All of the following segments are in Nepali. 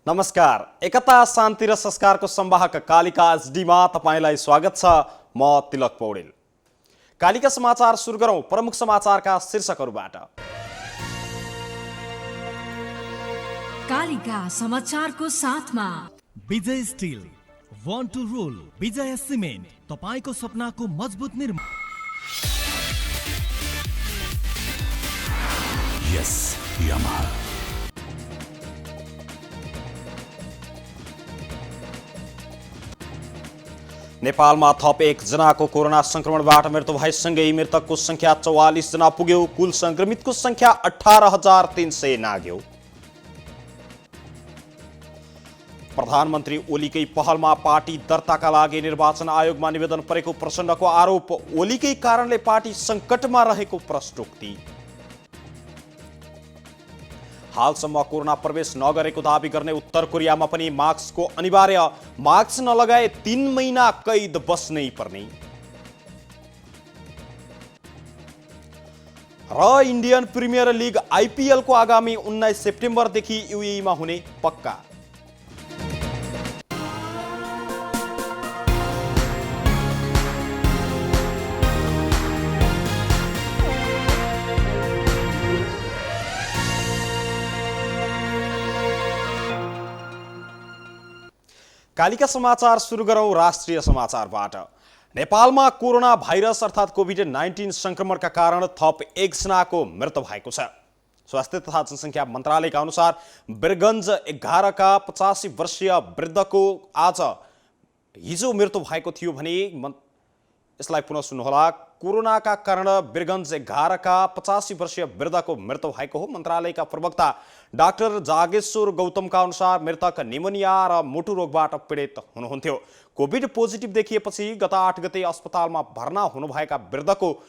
नमस्कार। एकता शान्ति र संस्कारको संवाहक कालिका एचडीमा तपाईलाई स्वागत छ। म तिलक पौडेल। कालिका समाचार सुरु गरौं प्रमुख समाचारका शीर्षकहरूबाट। कालिका समाचारको साथमा Vijay steel, want to rule, Vijay cement, तपाईको सपनाको मजबुत निर्माण। यस यामाहा। नेपालमा थप 1 जनाको कोरोना संक्रमणबाट मृत्यु भएसँगै मृतकको संख्या 44 जना पुग्यो। कुल संक्रमितको संख्या 18,300 नाग्यो। प्रधानमन्त्री ओलीकै पहलमा पार्टी दर्ताका लागि निर्वाचन आयोगमा निवेदन परेको प्रचण्डको आरोप। ओलीकै कारणले पार्टी संकटमा रहेको प्रश्नोक्ति। हालसम्म कोरोना प्रवेश नगरेको दावी गर्ने उत्तर कोरियामा पनि मास्कको अनिवार्य, मास्क नलगाए 3 महिना कैद बस्नै पर्ने। र इन्डियन प्रिमियर लिग आइपिएल को आगामी 19 सेप्टेम्बरदेखि युएईमा हुने पक्का। कालिका समाचार सुरु गरौं राष्ट्रिय समाचारबाट। नेपालमा कोरोना भाइरस अर्थात् कोभिड-19 संक्रमणका कारण थप 1 जनाको मृत्यु भएको छ। स्वास्थ्य तथा जनसङ्ख्या मन्त्रालयका अनुसार वीरगञ्ज 11 का 85 वर्षीय वृद्धको आज हिजो मृत्यु भएको थियो भने यसलाई पुनः सुन्नुहोला। कोरोनाका कारण वीरगञ्ज 11 का 85 वर्षीय वृद्धको मृत्यु भएको हो। मन्त्रालयका प्रवक्ता डाक्टर जागेश्वर गौतमका अनुसार मृतक निमोनिया र मुटु रोगबाट पीडित हुनुहुन्थ्यो। कोभिड पोजिटिभ देखिएपछि गत 8 गते अस्पतालमा भर्ना हुनुभएका वृद्धको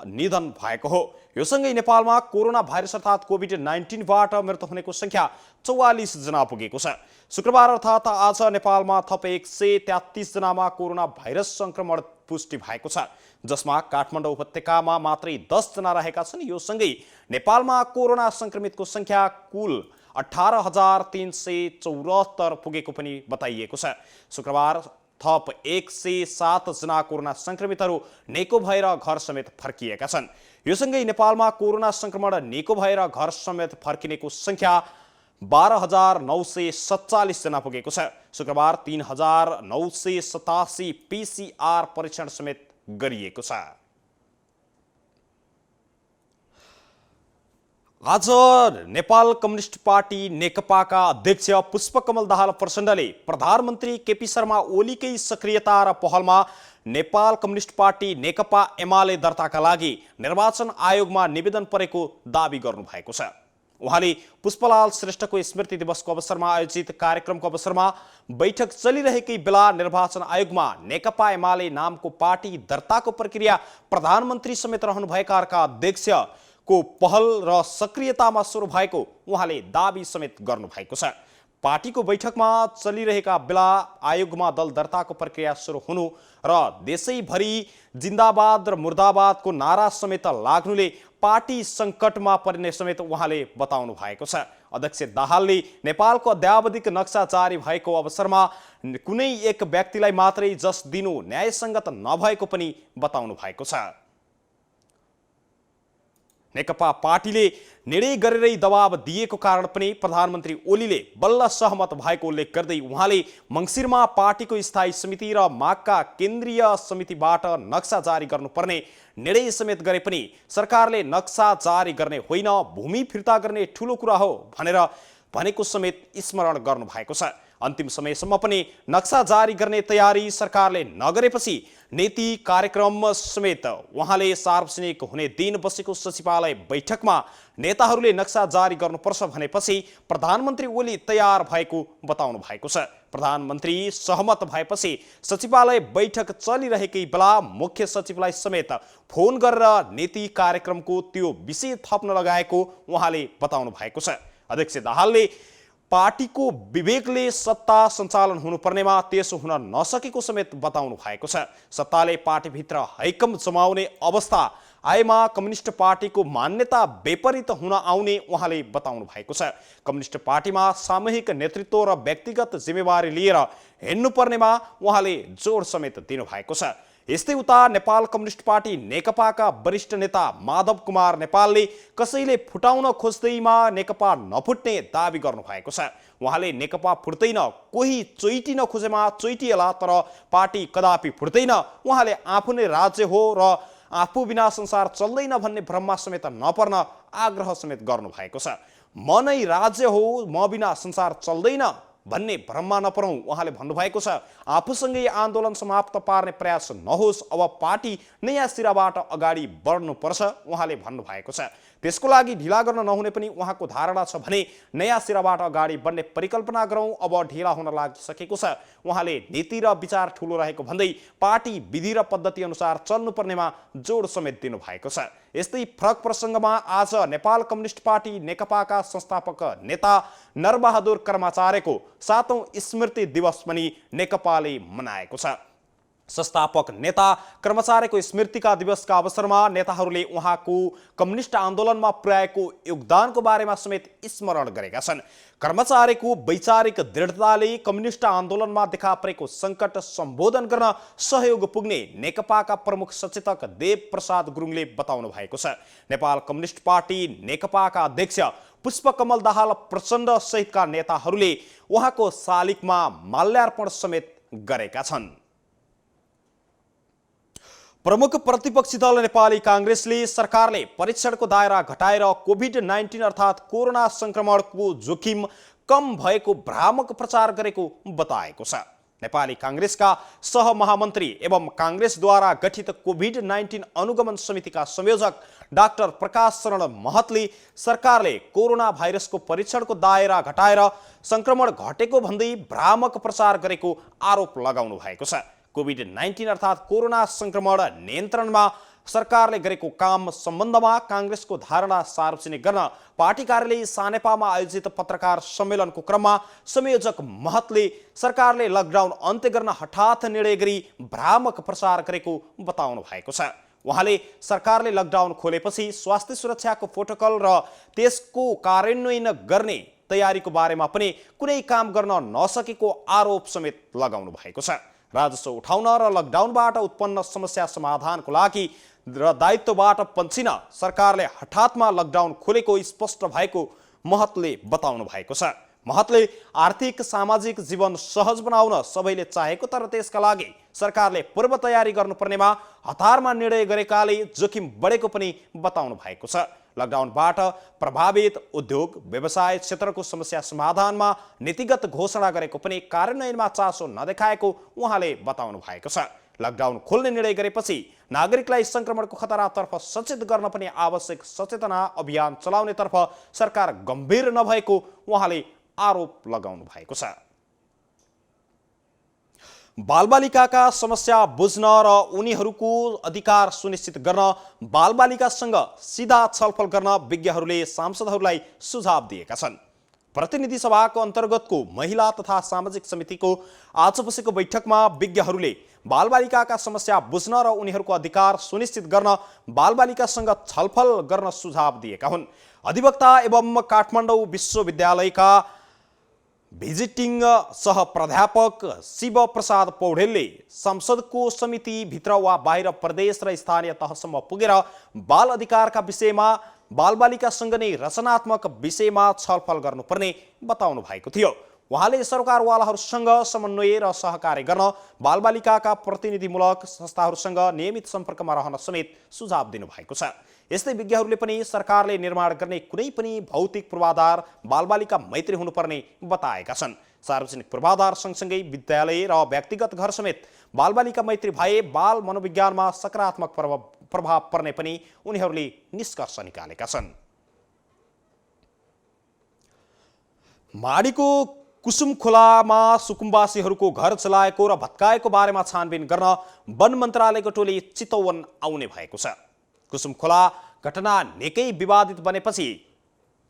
निधन भएको हो। यो सँगै नेपालमा कोरोना भाइरस अर्थात् कोभिड-19 बाट मृत्यु हुनेको संख्या 44 जना पुगेको छ। शुक्रबार अर्थात् आज नेपालमा थप 133 जनामा कोरोना भाइरस संक्रमण पुष्टि भएको छ, जसमा काठमाडौँ उपत्यकामा मात्रै 10 जना रहेका छन्। यो सँगै नेपालमा कोरोना संक्रमितको संख्या कुल 18,374 पुगेको पनि बताइएको छ। शुक्रबार थप 107 जना कोरोना संक्रमितहरू निको भएर घर समेत फर्किएका छन्। यो सँगै नेपालमा कोरोना संक्रमण निको भएर घर समेत फर्किनेको संख्या 12,947 जना पुगेको छ। शुक्रबार 3,987 पीसीआर परीक्षण समेत गरिएको छ। आज नेपाल कम्युनिस्ट पार्टी नेकपाका अध्यक्ष पुष्पकमल दाहाल प्रचण्डले प्रधानमन्त्री केपी शर्मा ओलीकै सक्रियता र पहलमा नेपाल कम्युनिस्ट पार्टी नेकपा एमाले दर्ताका लागि निर्वाचन आयोगमा निवेदन परेको दावी गर्नुभएको छ। उहाँले पुष्पलाल श्रेष्ठको स्मृति दिवसको अवसरमा आयोजित कार्यक्रमको अवसरमा बैठक चलिरहेकै बेला निर्वाचन आयोगमा नेकपा एमाले नामको पार्टी दर्ताको प्रक्रिया प्रधानमन्त्री समेत रहनुभएका अध्यक्ष को पहल र सक्रियतामा सुरु भएको उहाँले दावी समेत गर्नुभएको छ। पार्टीको बैठकमा चलिरहेका बेला आयोगमा दल दर्ताको प्रक्रिया सुरु हुनु र देशैभरि जिन्दाबाद र मुर्दाबादको नारा समेत लाग्नुले पार्टी संकटमा पर्ने समेत उहाँले बताउनु भएको छ। अध्यक्ष दाहालले नेपालको अध्यावधिक नक्सा जारी भएको अवसरमा कुनै एक व्यक्तिलाई मात्रै जस दिनु न्यायसङ्गत नभएको पनि बताउनु भएको छ। नेकपा पार्टीले निर्णय गरेरै दबाब दिएको कारण पनि प्रधानमन्त्री ओलीले बल्ल सहमत भएको उल्लेख गर्दै उहाँले मङ्सिरमा पार्टीको स्थायी समिति र मागका केन्द्रीय समितिबाट नक्सा जारी गर्नुपर्ने निर्णय समेत गरे पनि सरकारले नक्सा जारी गर्ने होइन, भूमि फिर्ता गर्ने ठूलो कुरा हो भनेर भनेको समेत स्मरण गर्नुभएको छ। अन्तिम समयसम्म पनि नक्सा जारी गर्ने तयारी सरकारले नगरेपछि नीति कार्यक्रम समेत उहाँले सार्वजनिक हुने दिन बसेको सचिवालय बैठकमा नेताहरूले नक्सा जारी गर्नुपर्छ भनेपछि प्रधानमन्त्री ओली तयार भएको बताउनु भएको छ। प्रधानमन्त्री सहमत भएपछि सचिवालय बैठक चलिरहेकै बेला मुख्य सचिवलाई समेत फोन गरेर नीति कार्यक्रमको त्यो विषय थप्न लगाएको उहाँले बताउनु भएको छ। अध्यक्ष दाहालले पार्टीको विवेकले सत्ता सञ्चालन हुनुपर्नेमा त्यसो हुन नसकेको समेत बताउनु भएको छ। सत्ताले पार्टीभित्र हैकम जमाउने अवस्था आएमा कम्युनिस्ट पार्टीको मान्यता विपरीत हुन आउने उहाँले बताउनु भएको छ। कम्युनिस्ट पार्टीमा सामूहिक नेतृत्व र व्यक्तिगत जिम्मेवारी लिएर हिँड्नुपर्नेमा उहाँले जोड समेत दिनुभएको छ। यस्तै उता नेपाल कम्युनिस्ट पार्टी नेकपाका वरिष्ठ नेता माधव कुमार नेपालले कसैले फुटाउन खोज्दैमा नेकपा नफुट्ने दावी गर्नुभएको छ। उहाँले नेकपा फुट्दैन, कोही चोइटिन खोजेमा चोइटिएला, तर पार्टी कदापि फुट्दैन। उहाँले आफू नै राज्य हो र आफू बिना संसार चल्दैन भन्ने भ्रममा समेत नपर्न आग्रह समेत गर्नुभएको छ। म नै राज्य हो, म बिना संसार चल्दैन भन्ने भ्रममा नपरौँ उहाँले भन्नुभएको छ। आफूसँगै आन्दोलन समाप्त पार्ने प्रयास नहोस्, अब पार्टी नयाँ सिराबाट अगाडि बढ्नुपर्छ उहाँले भन्नुभएको छ। त्यसको लागि ढिला गर्न नहुने पनि उहाँको धारणा छ भने नयाँ सिराबाट अगाडि बढ्ने परिकल्पना गरौँ, अब ढिला हुन लागिसकेको छ। उहाँले नीति र विचार ठुलो रहेको भन्दै पार्टी विधि र पद्धति अनुसार चल्नुपर्नेमा जोड समेत दिनुभएको छ। यस्तै फरक प्रसङ्गमा आज नेपाल कम्युनिस्ट पार्टी नेकपाका संस्थापक नेता नरबहादुर कर्माचार्यको 7औं स्मृति दिवस पनि नेकपाले मनाएको छ। संस्थापक नेता कर्मचारीको स्मृतिका दिवसका अवसरमा नेताहरूले उहाँको कम्युनिस्ट आन्दोलनमा पुर्याएको योगदानको बारेमा समेत स्मरण गरेका छन्। कर्मचारीको वैचारिक दृढताले कम्युनिस्ट आन्दोलनमा देखा परेको सङ्कट सम्बोधन गर्न सहयोग पुग्ने नेकपाका प्रमुख सचेतक देव प्रसाद गुरुङले बताउनु भएको छ। नेपाल कम्युनिस्ट पार्टी नेकपाका अध्यक्ष पुष्पकमल दाहाल प्रचण्ड सहितका नेताहरूले उहाँको शालिगमा माल्यार्पण समेत गरेका छन्। प्रमुख प्रतिपक्षी दल नेपाली काङ्ग्रेसले सरकारले परीक्षणको दायरा घटाएर कोभिड-19 अर्थात् कोरोना संक्रमणको जोखिम कम भएको भ्रामक प्रचार गरेको बताएको छ। नेपाली काङ्ग्रेसका सहमहामन्त्री एवं काङ्ग्रेसद्वारा गठित कोभिड-19 अनुगमन समितिका संयोजक डाक्टर प्रकाश शरण महतले सरकारले कोरोना भाइरसको परीक्षणको दायरा घटाएर संक्रमण घटेको भन्दै भ्रामक प्रचार गरेको आरोप लगाउनु भएको छ। कोभिड-19 अर्थात् कोरोना संक्रमण नियन्त्रणमा सरकारले गरेको काम सम्बन्धमा काङ्ग्रेसको धारणा सार्वजनिक गर्न पार्टी कार्यालय सानेपामा आयोजित पत्रकार सम्मेलनको क्रममा संयोजक महतले सरकारले लकडाउन अन्त्य गर्न हठात निर्णय गरी भ्रामक प्रचार गरेको बताउनु भएको छ। उहाँले सरकारले लकडाउन खोलेपछि स्वास्थ्य सुरक्षाको प्रोटोकल र त्यसको कार्यान्वयन गर्ने तयारीको बारेमा पनि कुनै काम गर्न नसकेको आरोप समेत लगाउनु भएको छ। राजस्व उठाउन र लकडाउनबाट उत्पन्न समस्या समाधानको लागि र दायित्वबाट पन्छिन सरकारले हठातमा लकडाउन खोलेको स्पष्ट भएको महतले बताउनु भएको छ। महतले आर्थिक सामाजिक जीवन सहज बनाउन सबैले चाहेको, तर त्यसका लागि सरकारले पूर्व तयारी गर्नुपर्नेमा हतारमा निर्णय गरेकाले जोखिम बढेको पनि बताउनु भएको छ। लकडाउनबाट प्रभावित उद्योग व्यवसाय क्षेत्रको समस्या समाधानमा नीतिगत घोषणा गरेको पनि कार्यान्वयनमा चासो नदेखाएको उहाँले बताउनु भएको छ। लकडाउन खोल्ने निर्णय गरेपछि नागरिकलाई संक्रमणको खतरातर्फ सचेत गर्न पनि आवश्यक सचेतना अभियान चलाउनेतर्फ सरकार गम्भीर नभएको उहाँले आरोप लगाउनु भएको छ। बालबालिकाका समस्या बुझ्न र उनीहरूको अधिकार सुनिश्चित गर्न बालबालिकासँग सिधा छलफल गर्न विज्ञहरूले सांसदहरूलाई सुझाव दिएका छन्। प्रतिनिधि सभाको अन्तर्गतको महिला तथा सामाजिक समितिको आज बसेको बैठकमा विज्ञहरूले बालबालिकाका समस्या बुझ्न र उनीहरूको अधिकार सुनिश्चित गर्न बालबालिकासँग छलफल गर्न सुझाव दिएका हुन्। अधिवक्ता एवं काठमाडौँ विश्वविद्यालयका भिजिटिङ सह प्राध्यापक शिव प्रसाद पौडेलले संसदको समितिभित्र वा बाहिर प्रदेश र स्थानीय तहसम्म पुगेर बाल अधिकारका विषयमा बालबालिकासँग नै रचनात्मक विषयमा छलफल गर्नुपर्ने बताउनु भएको थियो। उहाँले सरकारवालाहरूसँग समन्वय र सहकार्य गर्न बालबालिकाका प्रतिनिधिमूलक संस्थाहरूसँग नियमित सम्पर्कमा रहन समेत सुझाव दिनुभएको छ। यस्तै विज्ञहरूले पनि सरकारले निर्माण गर्ने कुनै पनि भौतिक पूर्वाधार बालबालिका मैत्री हुनुपर्ने बताएका छन्। सार्वजनिक पूर्वाधार सँगसँगै विद्यालय र व्यक्तिगत घर समेत बालबालिका मैत्री भए बाल मनोविज्ञानमा सकारात्मक प्रभाव पर्ने पनि उनीहरूले निष्कर्ष निकालेका छन्। माडीको कुसुम खोलामा सुकुम्बासीहरूको घर चलाएको र भत्काएको बारेमा छानबिन गर्न वन मन्त्रालयको टोली चितवन आउने भएको छ। कुसुम खोला घटना निकै विवादित बनेपछि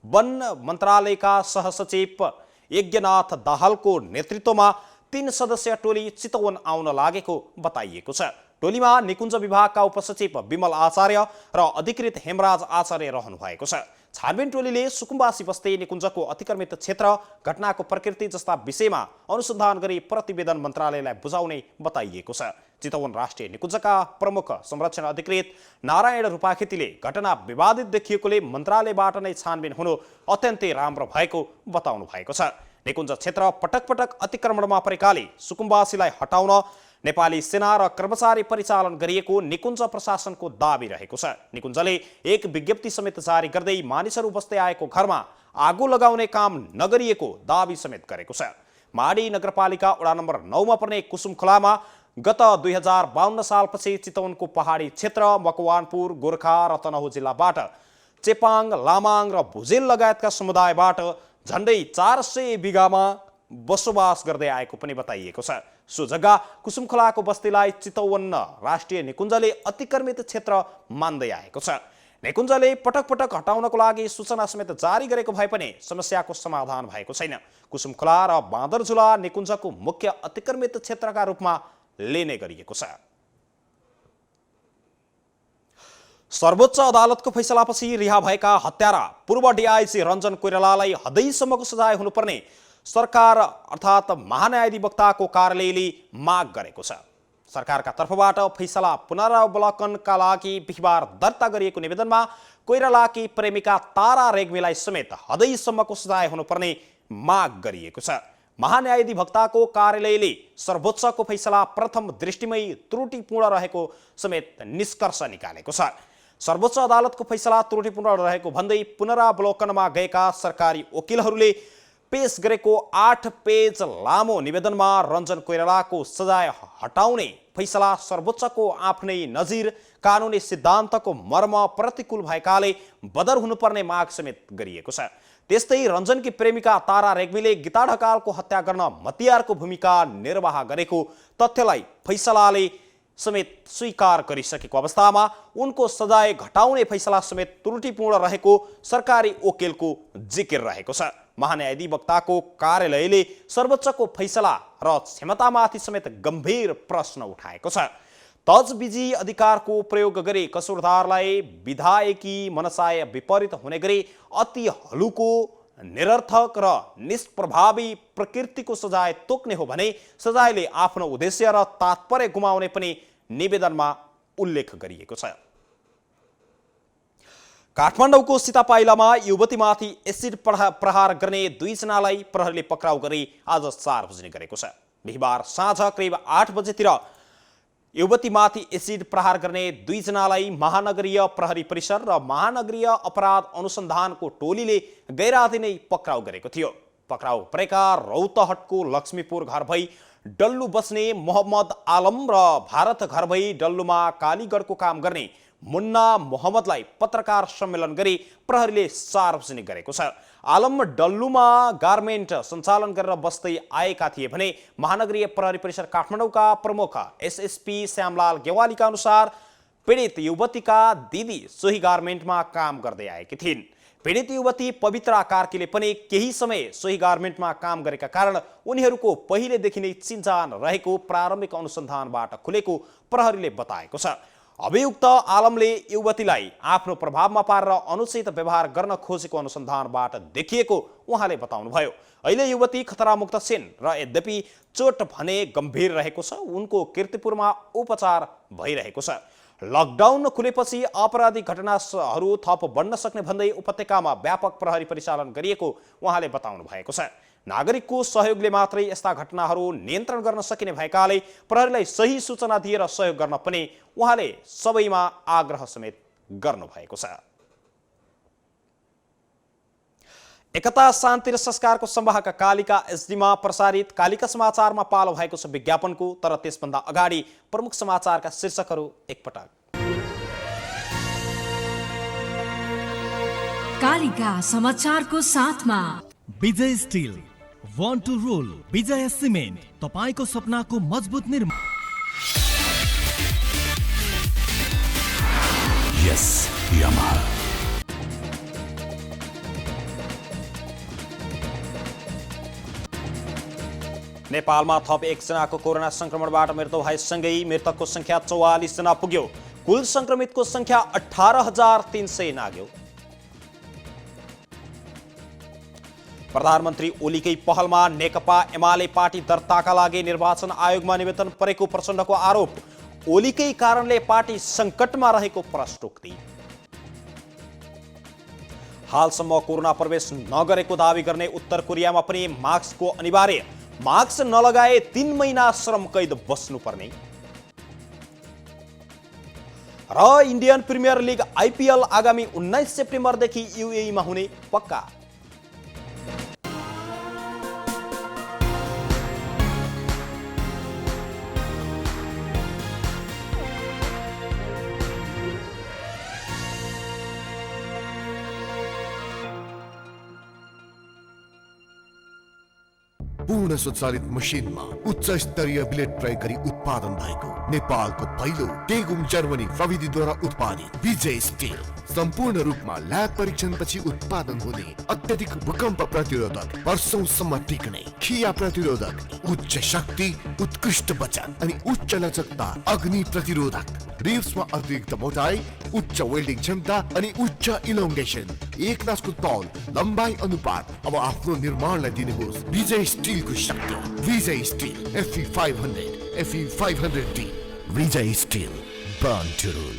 वन मन्त्रालयका सहसचिव यज्ञनाथ दाहालको नेतृत्वमा 3 सदस्यीय टोली चितवन आउन लागेको बताइएको छ। टोलीमा निकुञ्ज विभागका उपसचिव विमल आचार्य र अधिकृत हेमराज आचार्य रहनु भएको छ। छानबिन टोलीले सुकुम्बासी बस्ती निकुञ्जको अतिक्रमित क्षेत्र, घटनाको प्रकृति जस्ता विषयमा अनुसन्धान गरी प्रतिवेदन मन्त्रालयलाई बुझाउने बताइएको छ। चितवन राष्ट्रिय निकुञ्जका प्रमुख संरक्षण अधिकृत नारायण रूपाखेतीले घटना विवादित देखिएकोले मन्त्रालयबाट नै छानबिन हुनु अत्यन्तै राम्रो भएको बताउनु भएको छ। निकुञ्ज क्षेत्र पटक पटक अतिक्रमणमा परेकाले सुकुम्बासीलाई हटाउन नेपाली सेना र कर्मचारी परिचालन गरिएको निकुञ्ज प्रशासनको दाबी रहेको छ। निकुञ्जले एक विज्ञप्ति समेत जारी गर्दै मानिसहरू बस्दै आएको घरमा आगो लगाउने काम नगरिएको दाबी समेत गरेको छ। माडी नगरपालिका वडा नम्बर 9 मा पर्ने कुसुम खोलामा गत 2052 सालपछि चितवनको पहाडी क्षेत्र, मकवानपुर, गोर्खा र तनहुँ जिल्लाबाट चेपाङ, लामाङ र भुजेल लगायतका समुदायबाट झन्डै 400 बिघामा बसोबास गर्दै आएको पनि बताइएको छ। सो जग्गा कुसुम खोलाको बस्तीलाई चितवन राष्ट्रिय निकुञ्जले अतिक्रमित क्षेत्र मान्दै आएको छ। निकुञ्जले पटक पटक हटाउनको लागि सूचना समेत जारी गरेको भए पनि समस्याको समाधान भएको छैन। कुसुम खोला र बाँदरझुला निकुञ्जको मुख्य अतिक्रमित क्षेत्रका रूपमा लिने गरिएको छ। सर्वोच्च अदालतको फैसलापछि रिहा भएका हत्यारा पूर्व डिआइजी रञ्जन कोइरालालाई हदैसम्मको सजाय हुनुपर्ने सरकार अर्थात् महान्यायाधिवक्ताको कार्यालयले माग गरेको छ। सरकारका तर्फबाट फैसला पुनरावलोकनका लागि बिहिबार दर्ता गरिएको निवेदनमा कोइरालाकी प्रेमिका तारा रेग्मीलाई समेत हदैसम्मको सजाय हुनुपर्ने माग गरिएको छ। महान्यायाधिवक्ताको कार्यालयले सर्वोच्चको फैसला प्रथम दृष्टिमै त्रुटिपूर्ण रहेको समेत निष्कर्ष निकालेको छ। सर्वोच्च अदालतको फैसला त्रुटिपूर्ण रहेको भन्दै पुनरावलोकनमा गएका सरकारी वकिलहरूले पेश गरेको 8 पेज लामो निवेदनमा रञ्जन कोइरालाको सजाय हटाउने फैसला सर्वोच्चको आफ्नै नजिर कानुनी सिद्धान्तको मर्म प्रतिकूल भएकाले बदर हुनुपर्ने माग समेत गरिएको छ। त्यस्तै रञ्जनकी प्रेमिका तारा रेग्मीले गीता ढकालको हत्या गर्न मतियारको भूमिका निर्वाह गरेको तथ्यलाई फैसलाले समेत स्वीकार गरिसकेको अवस्थामा उनको सजाय घटाउने फैसला समेत त्रुटिपूर्ण रहेको सरकारी वकिलको जिकिर रहेको छ। महान्यायाधिवक्ताको कार्यालयले सर्वोच्चको फैसला र क्षमतामाथि समेत गम्भीर प्रश्न उठाएको छ। तजविजी अधिकारको प्रयोग गरी कसुरदारलाई विधायकी मनसाय विपरीत हुने गरी अति हलुको, निरर्थक र निष्प्रभावी प्रकृतिको सजाय तोक्ने हो भने सजायले आफ्नो उद्देश्य र तात्पर्य गुमाउने पनि निवेदनमा उल्लेख गरिएको छ। काठमाडौँको सीतापाइलामा युवतीमाथि एसिड प्रहार गर्ने 2 जनालाई प्रहरीले पक्राउ गरी आज सार्वजनिक गरेको छ। बिहिबार साँझ करिब 8 बजेतिर युवतीमाथि एसिड प्रहार गर्ने 2 जनालाई महानगरीय प्रहरी परिसर र महानगरीय अपराध अनुसन्धानको टोलीले गैराती नै पक्राउ गरेको थियो। पक्राउ परेका रौतहटको लक्ष्मीपुर घर भई डल्लु बस्ने मोहम्मद आलम र भारत घर भई डल्लुमा कालीगढको काम गर्ने मुन्ना मोहम्मदलाई पत्रकार सम्मेलन गरी प्रहरीले सार्वजनिक गरेको छ। आलम डल्लुमा गार्मेन्ट सञ्चालन गरेर बस्दै आएका थिए भने महानगरीय प्रहरी परिसर काठमाडौँका प्रमुख एसएसपी श्यामलाल गेवालीका अनुसार पीडित युवतीका दिदी सोही गार्मेन्टमा काम गर्दै आएकी थिइन्। पीडित युवती पवित्रा कार्कीले पनि केही समय सोही गार्मेन्टमा काम गरेका कारण उनीहरूको पहिलेदेखि नै चिन्जान रहेको प्रारम्भिक अनुसन्धानबाट खुलेको प्रहरीले बताएको छ। अभियुक्त आलमले युवतीलाई आफ्नो प्रभावमा पारेर अनुचित व्यवहार गर्न खोजेको अनुसन्धानबाट देखिएको उहाँले बताउनुभयो। अहिले युवती खतरामुक्त छिन् र यद्यपि चोट भने गम्भीर रहेको छ। उनको कीर्तिपुरमा उपचार भइरहेको छ। लकडाउन खुलेपछि अपराधिक घटनाहरू थप बढ्न सक्ने भन्दै उपत्यकामा व्यापक प्रहरी परिचालन गरिएको उहाँले बताउनु भएको छ। नागरिकको सहयोगले मात्रै यस्ता घटनाहरू नियन्त्रण गर्न सकिने भएकाले प्रहरीलाई सही सूचना दिएर सहयोग गर्न पनि उहाँले सबैमा आग्रह समेत गर्नुभएको छ। एकता शान्ति र संस्कारको संवाहक कालिका एसडीमा प्रसारित कालिका समाचारमा पालो भएको छ विज्ञापनको। तर त्यसभन्दा अगाडि प्रमुख समाचारका शीर्षकहरू एकपटक। कालिका समाचारको साथमा Vijay steel, want to rule, Vijay cement, तपाईको सपनाको मजबुत निर्माण। यस यामाहा। नेपालमा थप 1 जनाको कोरोना संक्रमणबाट मृत्यु भएसँगै मृतकको संख्या 44 जना पुग्यो। कुल संक्रमितको संख्या 18,300 नाग्यो। प्रधानमन्त्री ओलीकै पहलमा नेकपा एमाले पार्टी दर्ताका लागि निर्वाचन आयोगमा निवेदन परेको प्रचण्डको आरोप। ओलीकै कारणले पार्टी संकटमा रहेको प्रश्नोक्ति। हालसम्म कोरोना प्रवेश नगरेको दावी गर्ने उत्तर कोरियामा पनि मास्कको अनिवार्य। मास्क नलगाए 3 महिना श्रम कैद बस्नुपर्ने। र इन्डियन प्रिमियर लिग आइपिएल आगामी 19 सेप्टेम्बरदेखि युएईमा हुने पक्का। पूर्ण स्वचालित मसिनमा उच्च स्तरीय ब्लेड प्रयोग गरी उत्पादन भएको नेपालको पहिलो टेगुम जर्मनी प्रविधिद्वारा उत्पादित विजय स्टिल सम्पूर्ण रूपमा ल्याब परीक्षणपछि उत्पादन हुने अत्यधिक भूकम्प प्रतिरोधक, वर्षौंसम्म टिक्ने, खिया प्रतिरोधक, उच्च शक्ति, उत्कृष्ट वजन अनि उच्च लचकता, अग्नि प्रतिरोधक, रिब्समा अतिरिक्त मोटाई, उच्च वेल्डिङ क्षमता अनि उच्च इलोङ्गेसन, एक नासको तौल, लम्बाई अनुपात। अब आफ्नो निर्माणलाई दिनुहोस् विजय स्टिलको शक्ति। Vijay steel FE 500, FE 500D। Vijay steel, born to rule.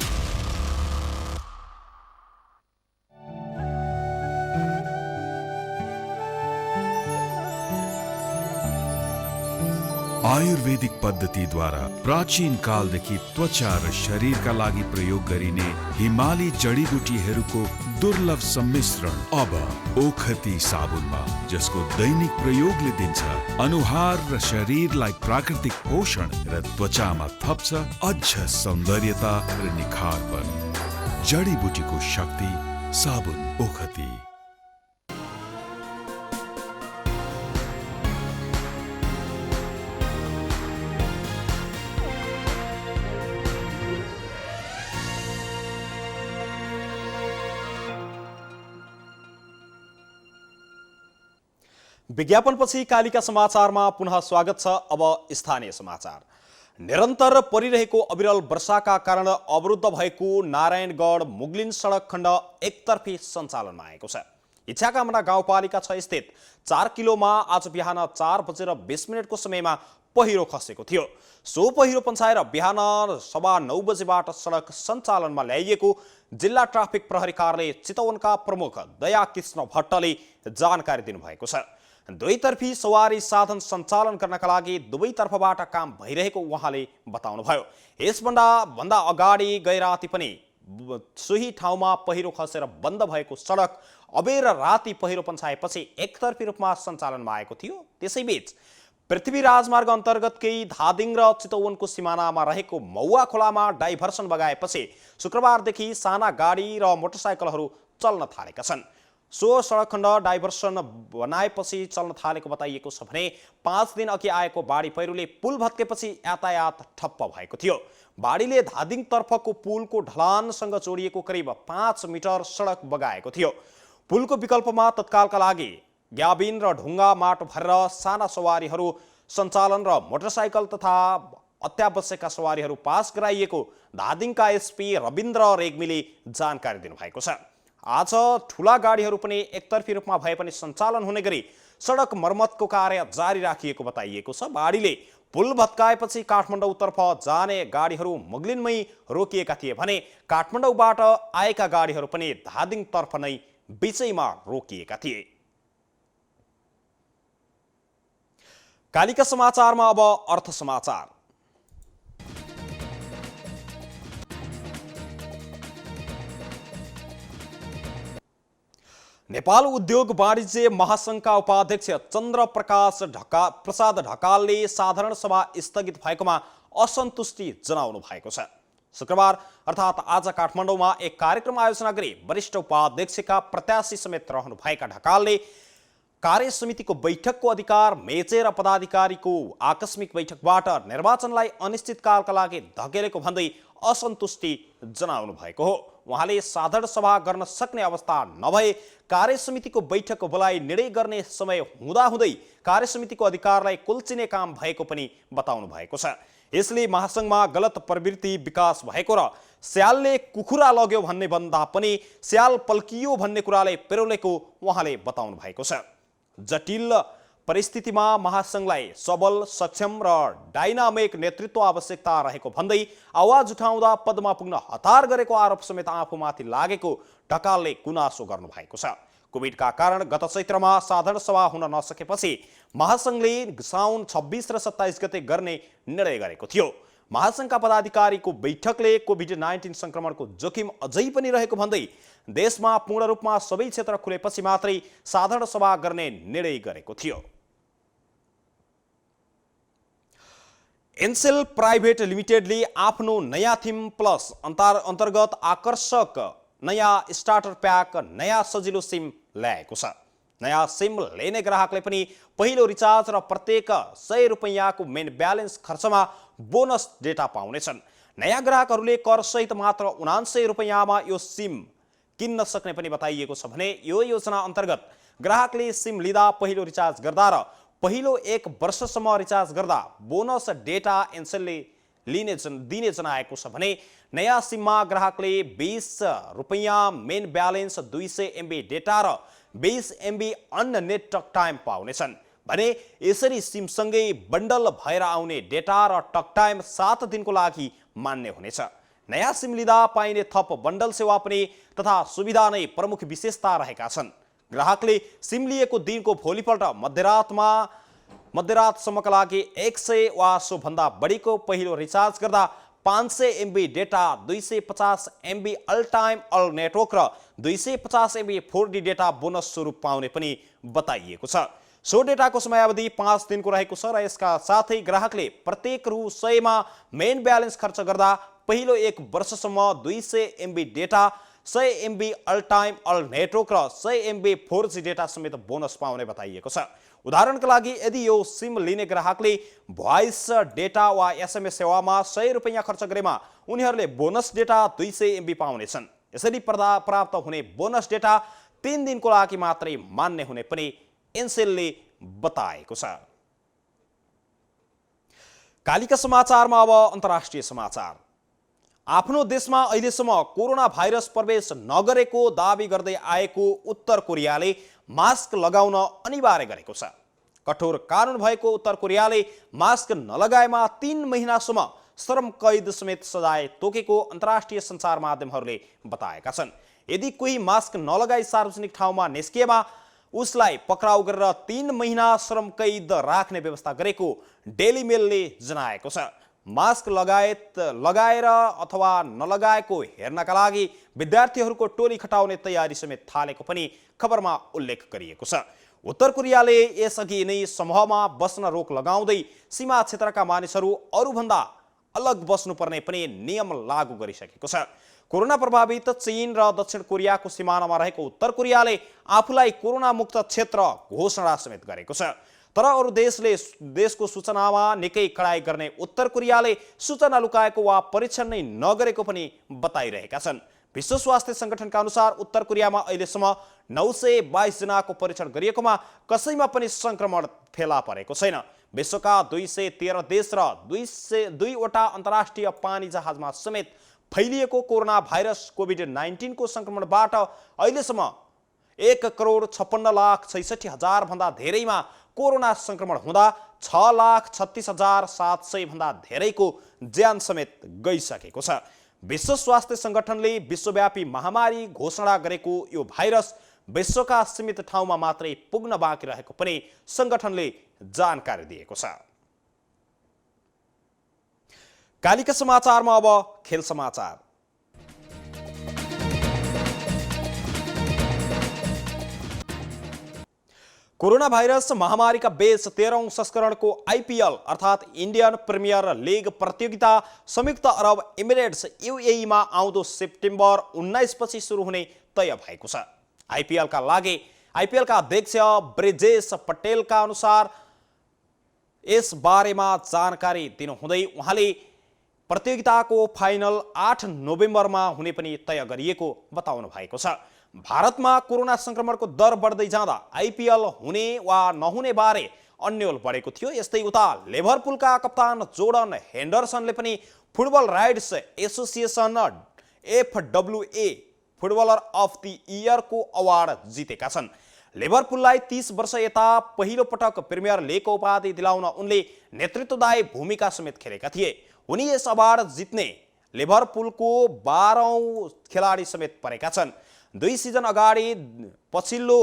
आयुर्वेदिक पद्धतिद्वारा प्राचीन कालदेखि त्वचा र शरीरका लागि प्रयोग गरिने हिमाली जडीबुटीहरूको दुर्लभ सम्मिश्रण अब ओखती साबुनमा, जसको दैनिक प्रयोगले दिन्छ अनुहार र शरीरलाई प्राकृतिक पोषण र त्वचामा थप्छ अझ सौन्दर्यता र निखारपन। जडीबुटीको शक्ति, साबुन ओखती। विज्ञापनपछि कालिका समाचारमा पुनः स्वागत छ। अब स्थानीय समाचार। निरन्तर परिरहेको अविरल वर्षाका कारण अवरुद्ध भएको नारायणगढ मुगलिन सडक खण्ड एकतर्फी सञ्चालनमा आएको छ। इच्छाकामना गाउँपालिका 6 स्थित 4 किलोमा आज बिहान 4:20 को समयमा पहिरो खसेको थियो। सो पहिरो पन्छाएर बिहान 9:15 बजेबाट सडक सञ्चालनमा ल्याइएको जिल्ला ट्राफिक प्रहरी कार्यालय चितवनका प्रमुख दया कृष्ण भट्टले जानकारी दिनुभएको छ। दुईतर्फी सवारी साधन सञ्चालन गर्नका लागि दुवैतर्फबाट काम भइरहेको उहाँले बताउनुभयो। यसभन्दा अगाडि गैराती पनि सोही ठाउँमा पहिरो खसेर बन्द भएको सडक अबेर राति पहिरो पन्छाएपछि एकतर्फी रूपमा सञ्चालनमा आएको थियो। त्यसैबीच पृथ्वी राजमार्ग अन्तर्गतकै धादिङ र चितवनको सिमानामा रहेको मौवा खोलामा डाइभर्सन बगाएपछि शुक्रबारदेखि साना गाडी र मोटरसाइकलहरू चल्न थालेका छन्। सो सडक खण्ड डाइभर्सन बनाएपछि चल्न थालेको बताइएको छ भने 5 दिन अघि आएको बाढी पहिरोले पुल भत्केपछि यातायात ठप्प भएको थियो। बाढीले धादिङ तर्फको पुलको ढलानसँग जोडिएको करिब 5 मिटर सडक बगाएको थियो। पुलको विकल्पमा तत्कालका लागि ग्याबिन र ढुङ्गा माटो भरेर साना सवारीहरू सञ्चालन र मोटरसाइकल तथा अत्यावश्यकका सवारीहरू पास गराइएको धादिङका एसपी रविन्द्र रेग्मीले जानकारी दिनुभएको छ। आज ठुला गाडीहरू पनि एकतर्फी रूपमा भए पनि सञ्चालन हुने गरी सडक मर्मतको कार्य जारी राखिएको बताइएको छ। बाढीले पुल भत्काएपछि काठमाडौँतर्फ जाने गाडीहरू मुगलिनमै रोकिएका थिए भने काठमाडौँबाट आएका गाडीहरू पनि धादिङतर्फ नै बिचैमा रोकिएका थिए। कालिका समाचारमा अब अर्थ समाचार। नेपाल उद्योग वाणिज्य महासङ्घका उपाध्यक्ष चन्द्र प्रसाद ढकालले साधारण सभा स्थगित भएकोमा असन्तुष्टि जनाउनु भएको छ। शुक्रबार अर्थात् आज काठमाडौँमा एक कार्यक्रम आयोजना गरी वरिष्ठ उपाध्यक्षका प्रत्याशी समेत रहनुभएका ढकालले कार्य समितिको बैठकको अधिकार मेचेर पदाधिकारीको आकस्मिक बैठकबाट निर्वाचनलाई अनिश्चितकालका लागि धकेलेको भन्दै असन्तुष्टि जनाउनु भएको हो। उहाँले साधारण सभा गर्न सक्ने अवस्था नभए कार्यसमितिको बैठक बोलाइ निर्णय गर्ने समय हुँदाहुँदै कार्यसमितिको अधिकारलाई कुल्चिने काम भएको पनि बताउनु भएको छ। यसले महासंघमा गलत प्रवृत्ति विकास भएको र स्यालले कुखुरा लग्यो भन्ने भन्दा पनि स्याल पल्कियो भन्ने कुराले पेरोलेको उहाँले बताउनु भएको छ। जटिल परिस्थितिमा महासंघलाई सबल, सक्षम र डाइनामिक नेतृत्व आवश्यकता रहेको भन्दै आवाज उठाउँदा पदमा पुग्न हतार गरेको आरोप समेत आफूमाथि लागेको ढकालले गुनासो गर्नु भएको छ। कोभिडका कारण गत चैत्रमा साधारण सभा हुन नसकेपछि महासंघले साउन 26 र 27 गते गर्ने निर्णय गरेको थियो। महासंघका पदाधिकारीको बैठकले कोभिड-19 संक्रमणको जोखिम अझै पनि रहेको भन्दै देशमा पूर्ण रूपमा सबै क्षेत्र खुलेपछि मात्रै साधारण सभा गर्ने निर्णय गरेको थियो। एनसेल प्राइभेट लिमिटेडले आफ्नो नयाँ थिम प्लस अन्तर्गत आकर्षक नयाँ स्टार्टर प्याक नयाँ सजिलो सिम ल्याएको छ। नयाँ सिम लिने ग्राहकले पनि पहिलो रिचार्ज र प्रत्येक 100 रुपैयाँको मेन ब्यालेन्स खर्चमा बोनस डेटा पाउनेछन्। नयाँ ग्राहकहरूले कर सहित मात्र 79 रुपैयाँमा यो सिम किन्न सक्ने पनि बताइएको छ भने यो योजना अन्तर्गत ग्राहकले सिम लिँदा पहिलो रिचार्ज गर्दा र पहिलो 1 वर्षसम्म रिचार्ज गर्दा बोनस डेटा एनसेलले दिने जनाएको छ भने नयाँ सिममा ग्राहकले 20 रुपैयाँ मेन ब्यालेन्स, 200 MB डेटा र 20 MB अन्य नेट टक टाइम पाउनेछन् भने यसरी सिमसँगै बन्डल भएर आउने डेटा र टक टाइम 7 दिनको लागि मान्य हुनेछ। नयाँ सिम लिँदा पाइने थप बन्डल सेवा पनि तथा सुविधा नै प्रमुख विशेषता रहेका छन्। ग्राहकले सिम लिएको दिनको भोलिपल्ट मध्यरातसम्मका लागि 100 वा सोभन्दा बढीको पहिलो रिचार्ज गर्दा 500 MB data, 250 MB all time all network र 250 MB 4D डेटा बोनस स्वरूप पाउने पनि बताइएको छ। सो डेटाको समयावधि 5 दिनको रहेको छ र यसका साथै ग्राहकले प्रत्येक रु 100 मा मेन ब्यालेन्स खर्च गर्दा पहिलो 1 वर्षसम्म 200 MB data, 100 MB all time all network र 100 MB 4G डेटा समेत बोनस पाउने बताइएको छ। उदाहरणका लागि यदि यो सिम लिने ग्राहकले भोइस डेटा वा SMS सेवामा 100 रुपैयाँ खर्च गरेमा उनीहरूले बोनस डेटा 200 MB पाउनेछन्। यसरी प्राप्त हुने बोनस डेटा 3 दिनको लागि मात्रै मान्य हुने पनि एनसेलले बताएको छ। कालिका समाचारमा अब अन्तर्राष्ट्रिय समाचार। आफ्नो देशमा अहिलेसम्म कोरोना भाइरस प्रवेश नगरेको दाबी गर्दै आएको उत्तर कोरियाले मास्क लगाउन अनिवार्य गरेको छ। कठोर कानुन भएको उत्तर कोरियाले मास्क नलगाएमा 3 महिनासम्म श्रम कैद समेत सजाय तोकेको अन्तर्राष्ट्रिय सञ्चार माध्यमहरूले बताएका छन्। यदि कोही मास्क नलगाई सार्वजनिक ठाउँमा निस्किएमा उसलाई पक्राउ गरेर 3 महिना श्रम कैद राख्ने व्यवस्था गरेको डेली मेलले जनाएको छ। मास्क लगाएर अथवा नलगाएको हेर्नका लागि विद्यार्थीहरूको टोली खटाउने तयारी समेत थालेको पनि खबरमा उल्लेख गरिएको छ। उत्तर कोरियाले यसअघि नै समूहमा बस्न रोक लगाउँदै सीमा क्षेत्रका मानिसहरू अरूभन्दा अलग बस्नुपर्ने पनि नियम लागू गरिसकेको छ। कोरोना प्रभावित चीन र दक्षिण कोरियाको सिमानामा रहेको उत्तर कोरियाले आफूलाई कोरोना मुक्त क्षेत्र घोषणा समेत गरेको छ। तर अरू देशको सूचनामा निकै कडाई गर्ने उत्तर कोरियाले सूचना लुकाएको वा परीक्षण नै नगरेको पनि बताइरहेका छन्। विश्व स्वास्थ्य संगठनका अनुसार उत्तर कोरियामा अहिलेसम्म 922 जनाको परीक्षण गरिएकोमा कसैमा पनि संक्रमण फेला परेको छैन। विश्वका 213 देश र 202 वटा अन्तर्राष्ट्रिय पानी जहाजमा समेत फैलिएको कोरोना भाइरस कोभिड-19 को संक्रमणबाट अहिलेसम्म 1,56,66,000 भन्दा धेरैमा कोरोना संक्रमण हुँदा 6,36,700 भन्दा धेरैको ज्यान समेत गइसकेको छ। विश्व स्वास्थ्य संगठनले विश्वव्यापी महामारी घोषणा गरेको यो भाइरस विश्वका सीमित ठाउँमा मात्रै पुग्न बाँकी रहेको पनि संगठनले जानकारी दिएको छ। कालिका समाचारमा अब खेल समाचार। कोरोना भाइरस महामारीका बीच 13औं संस्करणको आईपीएल अर्थात् इन्डियन प्रिमियर लिग प्रतियोगिता संयुक्त अरब इमिरेट्स UAE मा आउँदो सेप्टेम्बर 19 पछि सुरु हुने तय भएको छ। आईपीएलका अध्यक्ष ब्रिजेश पटेलका अनुसार यस बारेमा जानकारी दिनुहुँदै उहाँले प्रतियोगिताको फाइनल 8 नोभेम्बरमा हुने पनि तय गरिएको बताउनु भएको छ। भारतमा कोरोना संक्रमणको दर बढ्दै जाँदा आइपिएल हुने वा नहुने बारे अन्यल बढेको थियो। यस्तै उता लिभरपुलका कप्तान जोर्डन हेन्डरसनले पनि football writers association FWA footballer of the इयरको अवार्ड जितेका छन्। लिभरपुललाई 30 वर्ष यता पहिलो पटक प्रिमियर लिगको उपाधि दिलाउन उनले नेतृत्वदायी भूमिका समेत खेलेका थिए। उनी यस अवार्ड जित्ने लिभरपुलको 12औं खेलाडी समेत परेका छन्। 2 सिजन अगाडि पछिल्लो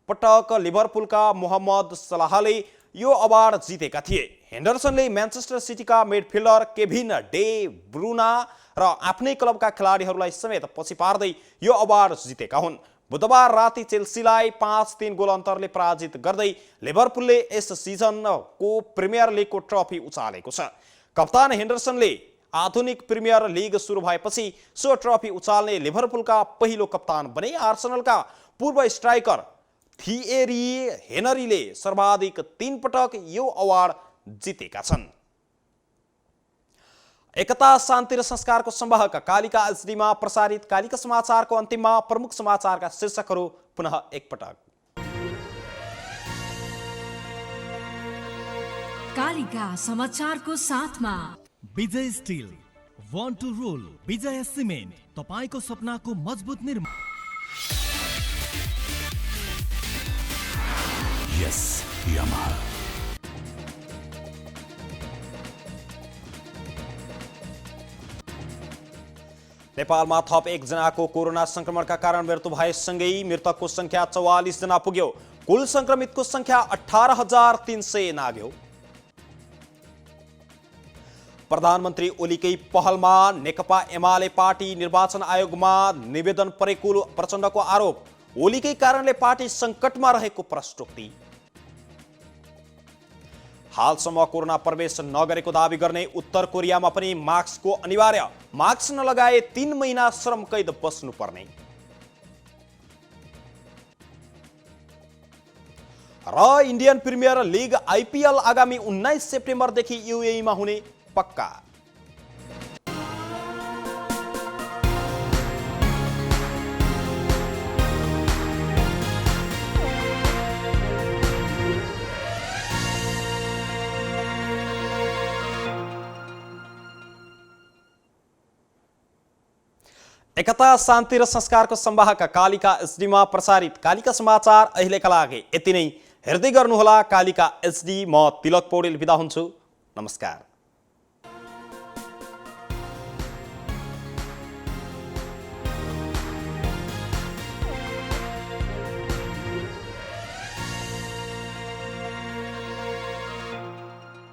पटक लिभरपुलका मोहम्मद सलाहले यो अवार्ड जितेका थिए। हेन्डरसनले म्यान्चेस्टर सिटीका मिडफिल्डर केभिन डे ब्रुना र आफ्नै क्लबका खेलाडीहरूलाई समेत पछि पार्दै यो अवार्ड जितेका हुन्। बुधबार राति चेल्सीलाई 5-3 गोल अन्तरले पराजित गर्दै लिभरपुलले यस सिजनको प्रिमियर लिगको ट्रफी उचालेको छ। कप्तान हेन्डरसनले आधुनिक प्रिमियर लिग सुरु भएपछि सो ट्रफी उचाल्ने लिभरपुलका पहिलो कप्तान बने। आर्सेनलका पूर्व स्ट्राइकर थिएरी हेनरीले सर्वाधिक 3 पटक यो अवार्ड जितेका छन्। एकता शान्ति र संस्कारको संवाहक कालिका एचडीमा प्रसारित कालिका समाचारको अन्तिममा प्रमुख समाचारका शीर्षकहरू पुनः एकपटक। कालिका समाचारको साथमा Vijay steel, want to rule, Vijay cement, तपाईको सपनाको मजबुत निर्माण। यस यामाहा। नेपालमा थप 1 जनाको कोरोना संक्रमणका कारण मृत्यु भएसँगै मृतकको संख्या 44 जना पुग्यो। कुल संक्रमितको संख्या 18,300 नाग्यो। प्रधानमन्त्री ओलीकै पहलमा नेकपा एमाले पार्टी निर्वाचन आयोगमा निवेदन परेको प्रचण्डको आरोप। ओलीकै कारणले पार्टी संकटमा रहेको प्रश्नोक्ति। हालसम्म कोरोना प्रवेश नगरेको दावी गर्ने उत्तर कोरियामा पनि मास्कको अनिवार्य। मास्क नलगाए 3 महिना श्रम कैद बस्नुपर्ने। र इन्डियन प्रिमियर लिग आइपिएल आगामी 19 सेप्टेम्बरदेखि युएईमा हुने पक्का। एकता शान्ति र संस्कारको संवाहक कालिका एचडीमा प्रसारित कालिका समाचार अहिलेका लागि यति नै। हेर्दै गर्नुहोला कालिका एचडी। म तिलक पौडेल बिदा हुन्छु। नमस्कार।